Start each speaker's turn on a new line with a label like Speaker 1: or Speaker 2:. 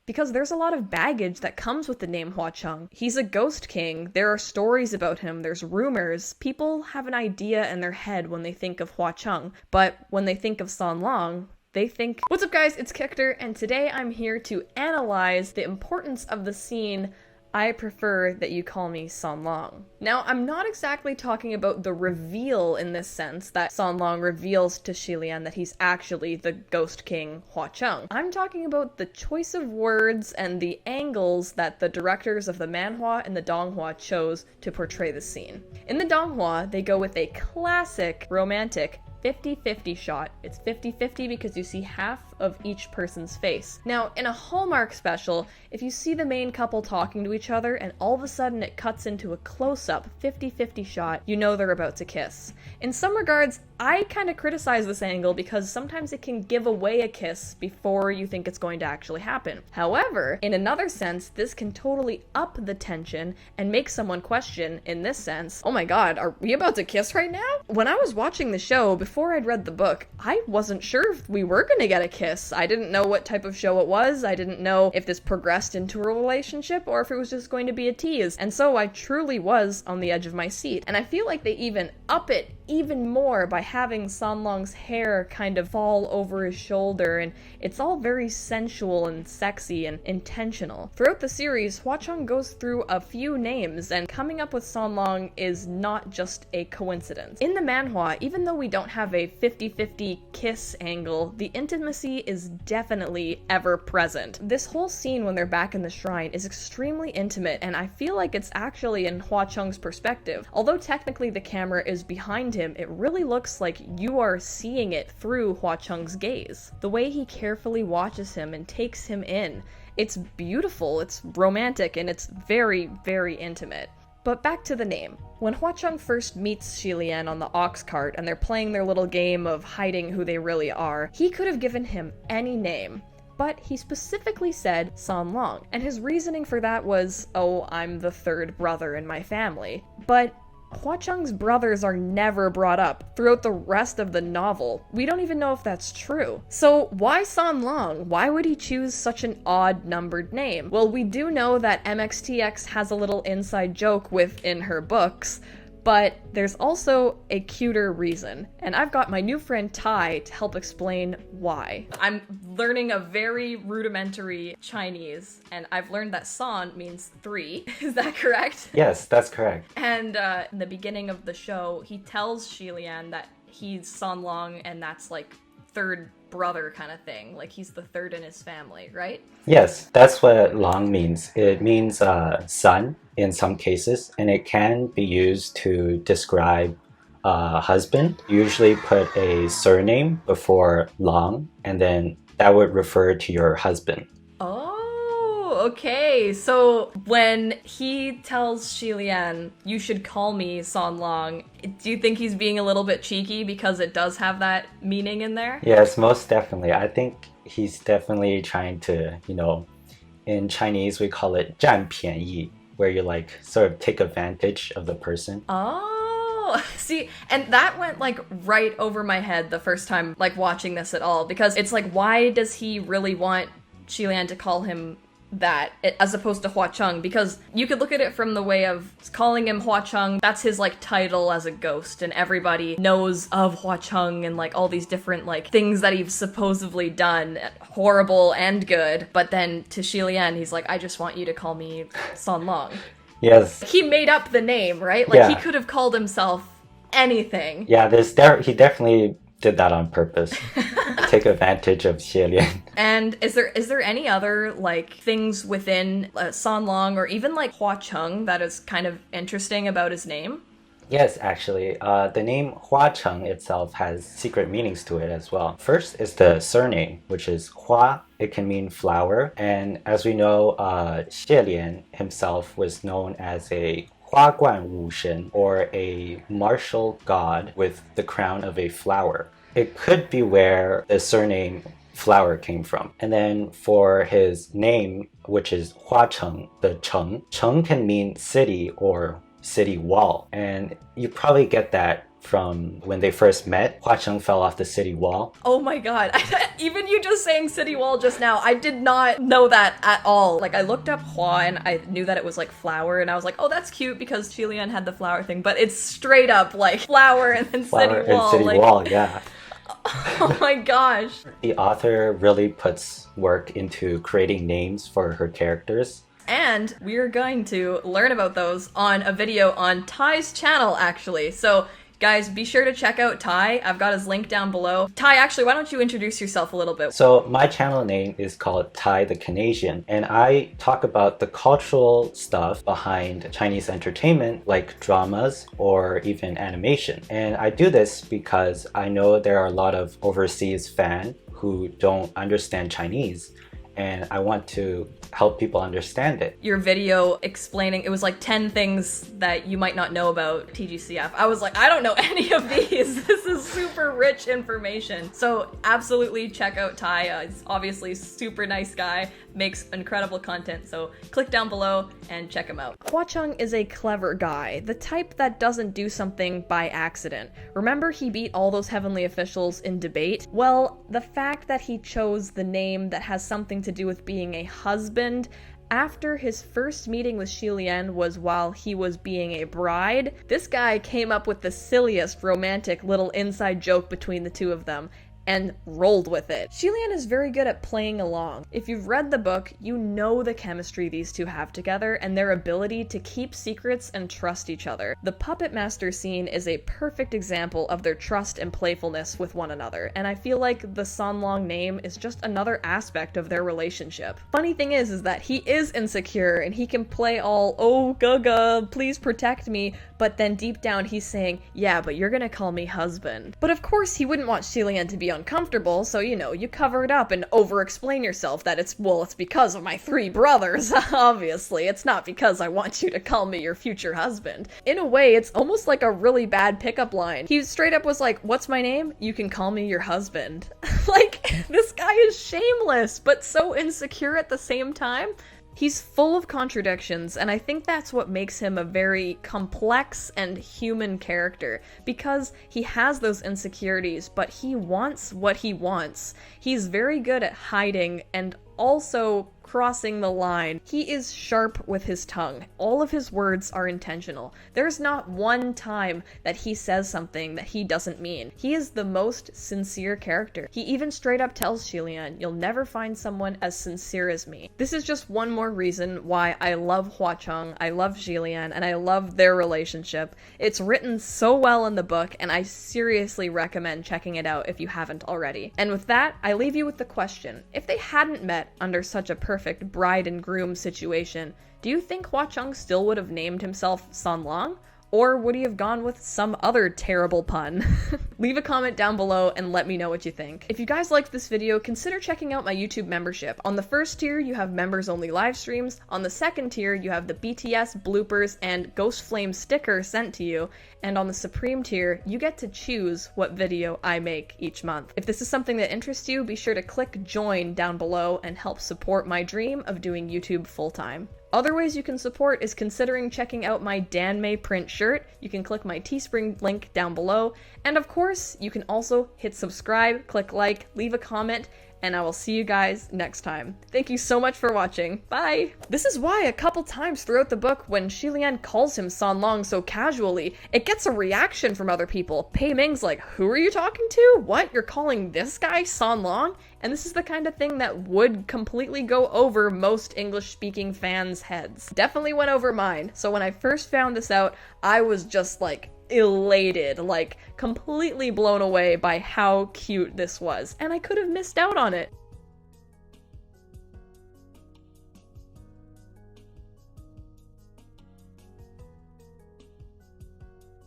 Speaker 1: Because there's a lot of baggage that comes with the name Hua Cheng. He's a ghost king, there are stories about him, there's rumors, people have an idea in their head when they think of Hua Cheng, but when they think of San Long, they think... What's up guys, it's Kekter, and today I'm here to analyze the importance of the scene I prefer that you call me San Long. Now, I'm not exactly talking about the reveal in this sense that San Long reveals to Xi Lian that he's actually the Ghost King Hua Cheng. I'm talking about the choice of words and the angles that the directors of the manhwa and the donghua chose to portray the scene. In the donghua, they go with a classic romantic 50-50 shot. It's 50-50 because you see half of each person's face. Now, in a Hallmark special, if you see the main couple talking to each other and all of a sudden it cuts into a close-up 50-50 shot, you know they're about to kiss. In some regards, I kind of criticize this angle because sometimes it can give away a kiss before you think it's going to actually happen. However, in another sense, this can totally up the tension and make someone question, in this sense, oh my god, are we about to kiss right now? When I was watching the show, before I'd read the book, I wasn't sure if we were gonna get a kiss. I didn't know what type of show it was. I didn't know if this progressed into a relationship or if it was just going to be a tease. And so I truly was on the edge of my seat. And I feel like they even up it even more by having San Long's hair kind of fall over his shoulder, and it's all very sensual and sexy and intentional. Throughout the series, Hua Cheng goes through a few names, and coming up with San Long is not just a coincidence. In the manhwa, even though we don't have a 50-50 kiss angle, the intimacy is definitely ever present. This whole scene when they're back in the shrine is extremely intimate, and I feel like it's actually in Hua Cheng's perspective. Although technically the camera is behind him, it really looks like you are seeing it through Hua Cheng's gaze. The way he carefully watches him and takes him in, it's beautiful, it's romantic, and it's very, very intimate. But back to the name. When Hua Cheng first meets Xi Lian on the ox cart and they're playing their little game of hiding who they really are, he could have given him any name. But he specifically said San Long, and his reasoning for that was, oh, I'm the third brother in my family. But Hua Cheng's brothers are never brought up throughout the rest of the novel. We don't even know if that's true. So why San Long? Why would he choose such an odd numbered name? Well, we do know that MXTX has a little inside joke within her books, but there's also a cuter reason, and I've got my new friend Tai to help explain why. I'm learning a very rudimentary Chinese, and I've learned that San means 3. Is that correct?
Speaker 2: Yes, that's correct.
Speaker 1: And in the beginning of the show, he tells Xi Lian that he's San Long, and that's like third brother kind of thing, like he's the third in his family, right?
Speaker 2: Yes, that's what Long means. It means son in some cases, and it can be used to describe a husband. Usually put a surname before Long, and then that would refer to your husband.
Speaker 1: Oh, okay. So when he tells Xi Lian, you should call me San Long, do you think he's being a little bit cheeky because it does have that meaning in there?
Speaker 2: Yes, most definitely. I think he's definitely trying to, in Chinese we call it 占便宜, where you like sort of take advantage of the person.
Speaker 1: Oh, see, and that went like right over my head the first time like watching this at all, because it's like, why does he really want Xi Lian to call him that as opposed to Hua Cheng? Because you could look at it from the way of calling him Hua Cheng, that's his like title as a ghost, and everybody knows of Hua Cheng and like all these different like things that he's supposedly done, horrible and good. But then to Xi Lian, he's like, I just want you to call me San Long.
Speaker 2: Yes.
Speaker 1: He made up the name, right? Like,
Speaker 2: yeah.
Speaker 1: He could have called himself anything.
Speaker 2: Yeah, he definitely did that on purpose. Take advantage of Xie Lian.
Speaker 1: And is there any other like things within San Long or even like Hua Cheng that is kind of interesting about his name?
Speaker 2: Yes, actually, the name Hua Cheng itself has secret meanings to it as well. First is the surname, which is Hua. It can mean flower, and as we know, Xie Lian himself was known as a Hua Guan Wu Shen, or a martial god with the crown of a flower. It could be where the surname flower came from. And then for his name, which is Hua Cheng, the Cheng can mean city or city wall. And you probably get that from when they first met. Hua Cheng fell off the city wall.
Speaker 1: Oh my god. Even you just saying city wall just now, I did not know that at all. Like, I looked up Hua and I knew that it was like flower, and I was like, oh, that's cute because Qilian had the flower thing, but it's straight up like flower and then
Speaker 2: Flower
Speaker 1: city wall.
Speaker 2: and city
Speaker 1: like,
Speaker 2: wall, yeah.
Speaker 1: oh my gosh.
Speaker 2: The author really puts work into creating names for her characters.
Speaker 1: And we're going to learn about those on a video on Ty's channel, actually. So, guys, be sure to check out Ty. I've got his link down below. Ty, actually, why don't you introduce yourself a little bit?
Speaker 2: So my channel name is called Ty the Canadian, and I talk about the cultural stuff behind Chinese entertainment, like dramas or even animation. And I do this because I know there are a lot of overseas fans who don't understand Chinese, and I want to help people understand it.
Speaker 1: Your video explaining, it was like 10 things that you might not know about TGCF. I was like, I don't know any of these. This is super rich information. So absolutely check out Ty. He's obviously a super nice guy, makes incredible content. So click down below and check him out. Hua Cheng is a clever guy, the type that doesn't do something by accident. Remember he beat all those heavenly officials in debate? Well, the fact that he chose the name that has something to do with being a husband after his first meeting with Qilian was while he was being a bride, this guy came up with the silliest romantic little inside joke between the two of them and rolled with it. Qilian is very good at playing along. If you've read the book, you know the chemistry these two have together and their ability to keep secrets and trust each other. The puppet master scene is a perfect example of their trust and playfulness with one another, and I feel like the Sanlong name is just another aspect of their relationship. Funny thing is that he is insecure and he can play all, oh gaga, please protect me, but then deep down he's saying, yeah, but you're gonna call me husband. But of course he wouldn't want Qilian to be uncomfortable, so you know, you cover it up and over-explain yourself that it's because of my 3 brothers. Obviously, it's not because I want you to call me your future husband. In a way, it's almost like a really bad pickup line. He straight up was like, what's my name? You can call me your husband. Like, this guy is shameless, but so insecure at the same time. He's full of contradictions, and I think that's what makes him a very complex and human character, because he has those insecurities, but he wants what he wants. He's very good at hiding and also crossing the line. He is sharp with his tongue. All of his words are intentional. There's not one time that he says something that he doesn't mean. He is the most sincere character. He even straight up tells Qilian, you'll never find someone as sincere as me. This is just one more reason why I love Hua Cheng, I love Qilian, and I love their relationship. It's written so well in the book, and I seriously recommend checking it out if you haven't already. And with that, I leave you with the question, if they hadn't met under such a perfect bride and groom situation, do you think Hua Cheng still would have named himself Sanlong? Or would he have gone with some other terrible pun? Leave a comment down below and let me know what you think. If you guys liked this video, consider checking out my YouTube membership. On the first tier, you have members-only live streams. On the second tier, you have the BTS, bloopers, and Ghost Flame sticker sent to you. And on the Supreme tier, you get to choose what video I make each month. If this is something that interests you, be sure to click join down below and help support my dream of doing YouTube full-time. Other ways you can support is considering checking out my Danmei print shirt. You can click my Teespring link down below. And of course, you can also hit subscribe, click like, leave a comment, and I will see you guys next time. Thank you so much for watching. Bye! This is why a couple times throughout the book, when Qilian calls him Sanlong so casually, it gets a reaction from other people. Pei Ming's like, who are you talking to? What? You're calling this guy Sanlong? And this is the kind of thing that would completely go over most English-speaking fans' heads. Definitely went over mine. So when I first found this out, I was just like, elated, like completely blown away by how cute this was, and I could have missed out on it.